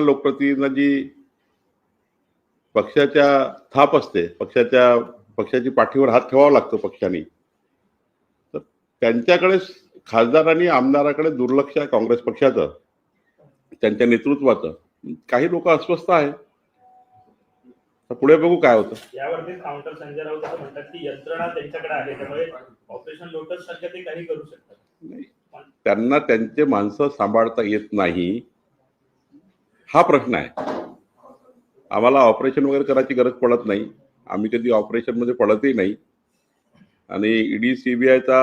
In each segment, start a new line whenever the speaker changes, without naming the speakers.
लोकप्रतिनिधींना जी पक्षाच्या थाप असते, पक्षाची पाठीवर हात ठेवावा लागतो पक्षाने, तर त्यांच्याकडे खासदार आणि आमदाराकडे दुर्लक्ष आहे काँग्रेस पक्षाचं, त्यांच्या नेतृत्वाचं. काही लोक अस्वस्थ आहेत. पुढे बघू काय होतं.
यावरती काउंटर संजय राऊत असं म्हणतात की यंत्रणा त्यांच्याकडे आहे, त्यामुळे ऑपरेशन लोटस सारखे ते काही करू शकतात.
नाही, त्यांना त्यांचे माणसं सांभाळता येत नाही, हा प्रश्न आहे. आम्हाला ऑपरेशन वगैरे करायची गरज पडत नाही, आम्ही कधी ऑपरेशन मध्ये पडतही नाही. आणि ईडी सीबीआयचा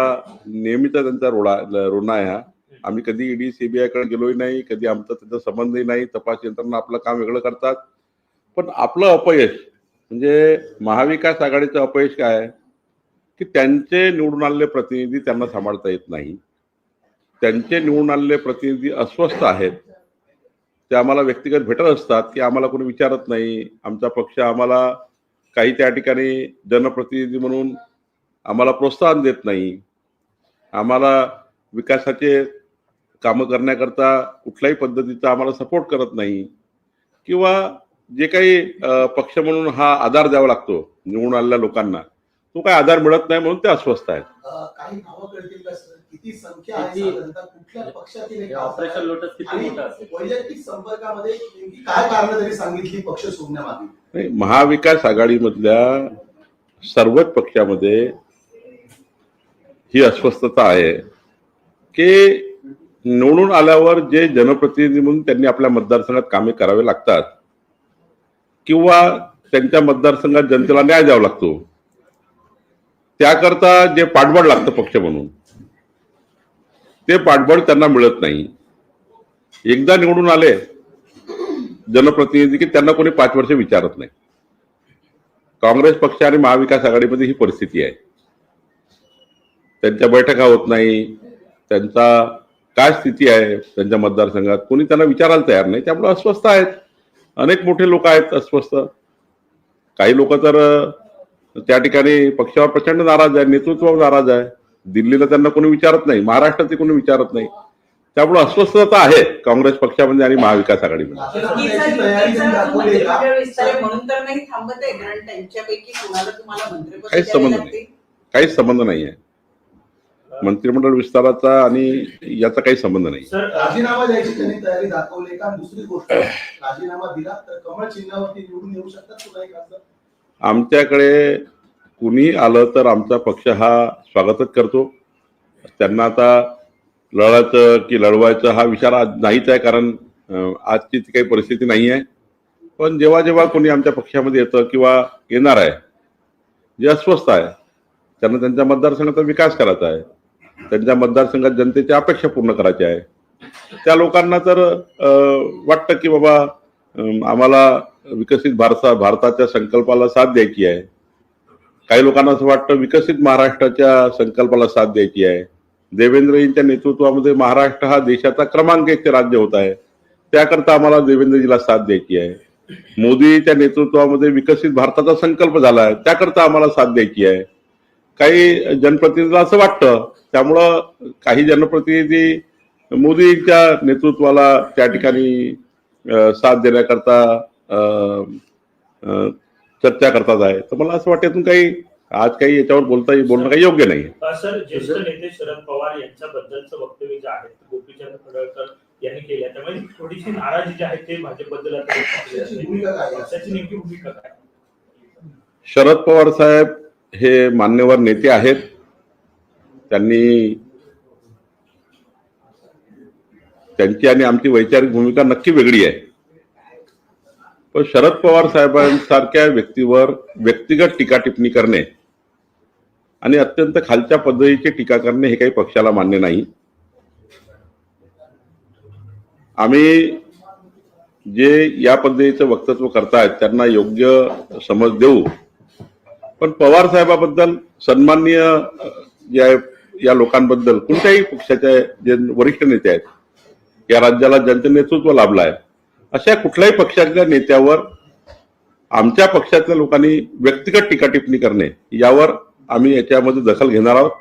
नेहमीचा त्यांचा रोना आहे हा. आम्ही कधी ईडी सीबीआय कडे गेलोही नाही, कधी आमचा त्याचा संबंधही नाही. तपास यंत्रणा आपलं काम वेगळं करतात. पण आपलं अपयश म्हणजे महाविकास आघाडीचं अपयश काय आहे की त्यांचे निवडून आलेले प्रतिनिधी त्यांना सांभाळता येत नाही. त्यांचे निवडून आलेले प्रतिनिधी अस्वस्थ आहेत. ते आम्हाला व्यक्तिगत भेटत असतात की आम्हाला कोणी विचारत नाही, आमचा पक्ष आम्हाला काही त्या ठिकाणी जनप्रतिनिधी म्हणून आम्हाला प्रोत्साहन देत नाही, आम्हाला विकासाचे कामं करण्याकरता कुठल्याही पद्धतीचा आम्हाला सपोर्ट करत नाही, किंवा जे काही पक्ष म्हणून हा आधार द्यावा लागतो निवडून आलेल्या लोकांना, तो काही आधार मिळत नाही, म्हणून ते अस्वस्थ आहेत.
काही नावं कळतील का सर? किती संख्या आहे साधारणतः? कुठल्या पक्षातील ऑपरेशन लोटस किती मोठं असेल? वैयक्तिक संपर्कामध्ये काय कारण तरी सांगितली पक्ष सोडण्यामागे?
महाविकास आघाडीमधल्या सर्वच पक्षामध्ये ही अस्वस्थता आहे की निवडून आल्यावर जे जनप्रतिनिधी म्हणून त्यांनी आपल्या मतदारसंघात कामे करावे लागतात, किंवा त्यांच्या मतदारसंघात जनतेला न्याय द्यावा लागतो, त्याकरता जे पाठबळ लागतं पक्ष म्हणून, ते पाठबळ त्यांना मिळत नाही. एकदा निवडून आले जनप्रतिनिधी की त्यांना कोणी 5 वर्ष विचारत नाही. काँग्रेस पक्ष आणि महाविकास आघाडीमध्ये ही परिस्थिती आहे. त्यांच्या बैठका होत नाही, त्यांचा काय स्थिती आहे त्यांच्या मतदारसंघात कोणी त्यांना विचारायला तयार नाही. त्यामुळे अस्वस्थ आहेत. अनेक मोठे लोक आहेत अस्वस्थ. काही लोक तर त्या ठिकाणी पक्षावर प्रचंड नाराज आहे, नेतृत्वावर नाराज आहे. दिल्लीला त्यांना कोणी विचारत नाही, महाराष्ट्रात कोणी विचारत नाही. त्यामुळे अस्वस्थता आहे काँग्रेस पक्षामध्ये आणि महाविकास आघाडीमध्ये. काहीच संबंध नाही आहे. मंत्रिमंडळ विस्ताराचा आणि याचा काही संबंध नाही.
राजीनामा द्यायची त्यांनी तयारी दाखवली का? दुसरी गोष्ट, राजीनामा दिला तर कमळ चिन्हावरती निवडून येऊ शकतात.
आमच्याकडे कुणी आलं तर आमचा पक्ष हा स्वागतच करतो. त्यांना आता लढायचं की लढवायचं हा विचार नाहीच आहे, कारण आजची काही परिस्थिती नाही आहे. पण जेव्हा जेव्हा कोणी आमच्या पक्षामध्ये येतं किंवा येणार आहे, जे अस्वस्थ आहे, त्यांना त्यांच्या मतदारसंघाचा विकास करायचा आहे, त्यांच्या मतदारसंघात जनतेच्या अपेक्षा पूर्ण करायच्या आहे, त्या लोकांना तर वाटतं की बाबा आम्हाला विकसित भारताच्या संकल्पाला साथ द्यायची आहे. काही लोकांना असं वाटतं विकसित महाराष्ट्राच्या संकल्पाला साथ द्यायची आहे. देवेंद्रजींच्या नेतृत्वामध्ये महाराष्ट्र हा देशाचा क्रमांक 1 राज्य होत आहे, त्याकरता आम्हाला देवेंद्रजीला साथ द्यायची आहे. मोदीच्या नेतृत्वामध्ये विकसित भारताचा संकल्प झाला आहे, त्याकरता आम्हाला साथ द्यायची आहे. काही जनप्रतिनिधीला असं वाटतं, त्यामुळं काही जनप्रतिनिधी मोदींच्या नेतृत्वाला त्या ठिकाणी साथ देण्याकरता चर्चा करतात आहे. तर मला असं वाटतं आज काही याच्यावर बोलणं काही योग्य नाही.
सर, ज्येष्ठ नेते शरद पवार यांच्याबद्दलचं वक्तव्य जे आहे गोपीचंद पडळकर यांनी केलं, त्यामुळे थोडीशी नाराजी जी आहे ते भाजपबद्दल पक्षाची नेमकी भूमिका काय?
शरद पवार साहेब हे मान्यवर नेते आहेत. त्यांची आणि आमची वैचारिक भूमिका नक्की वेगळी आहे. पण शरद पवार साहेबांसारख्या व्यक्तीवर व्यक्तिगत टीका टिप्पणी करणे आणि अत्यंत खालच्या पद्धतीची टीका करणे हे काही पक्षाला मान्य नाही. आम्ही जे या पद्धतीचं वक्तव्य करतायत त्यांना योग्य समज देऊ, पण पवार साहेबाबद्दल सन्माननीय या लोकांबद्दल कोणत्याही पक्षाचे जे वरिष्ठ नेते आहेत, या राज्याला ज्यांचं नेतृत्व लाभलं आहे, अशा कुठल्याही पक्षातल्या नेत्यावर आमच्या पक्षातल्या लोकांनी व्यक्तिगत टीका टिप्पणी करणे यावर आम्ही याच्यामध्ये दखल घेणार आहोत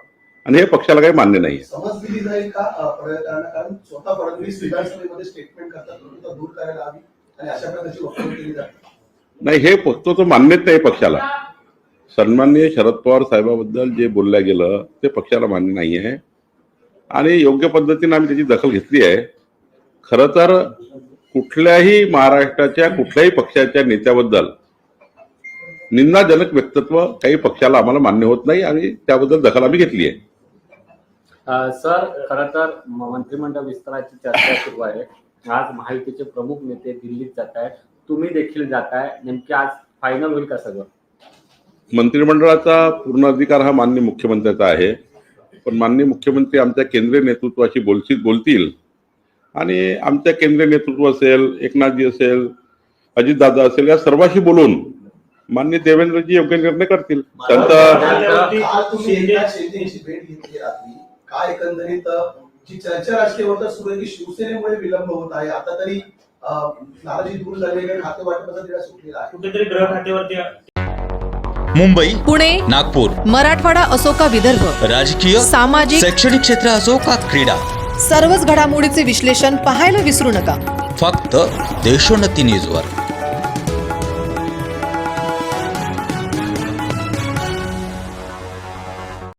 आणि हे पक्षाला काही मान्य नाही.
समज दिली जाईल का प्रयत्नांना? कारण स्वतः फडणवीस विधानसभेमध्ये स्टेटमेंट करतात दूर करायला हवी, आणि अशा प्रकारची वक्तव्य केली जातात.
नाही, हे फक्त तो मान्यच नाही पक्षाला. सन्माननीय शरद पवार साहेबाबद्दल जे बोललं गेलं ते पक्षाला मान्य नाही आहे आणि योग्य पद्धतीने आम्ही त्याची दखल घेतली आहे. खरं तर कुठल्याही महाराष्ट्राच्या कुठल्याही पक्षाच्या नेत्याबद्दल निंदाजनक वक्तव्य काही पक्षाला आम्हाला मान्य होत नाही आणि त्याबद्दल दखल आम्ही घेतली आहे.
सर, खरं तर मंत्रिमंडळ विस्ताराची चर्चा सुरू आहे. आज महायुतीचे प्रमुख नेते दिल्लीत जात आहेत, तुम्ही देखील जाताय. नेमके आज फायनल होईल का सगळं?
मंत्रिमंडळाचा पूर्ण अधिकार हा माननीय मुख्यमंत्र्याचा आहे, पण माननीय मुख्यमंत्री आमच्या केंद्रीय नेतृत्वाशी बोलतील आणि आमच्या केंद्रीय नेतृत्व असेल, एकनाथजी असेल, अजितदादा असेल, या सर्वांशी बोलून माननीय देवेंद्रजी योग्य निर्णय करतील.
काल तुम्ही एकनाथ शिंदेची भेट घेतली रात्री. काय एकंदरीत जी चर्चा राजकीय वर्तुळात सुरू आहे की शिवसेनेमुळे विलंब होत आहे, आता तरी नाराजी दूर झाली आहे, खाते वाटपाचा तिढा सुटलेला आहे.
कुठेतरी ग्रह खात्यावरती
मुंबई,
पुणे,
नागपूर,
मराठवाडा असो का विदर्भ,
राजकीय,
सामाजिक,
शैक्षणिक क्षेत्र असो का क्रीडा,
सर्वच घडामोडीचे विश्लेषण पाहायला विसरू नका.
फक्त देशोन्नती न्यूजवर.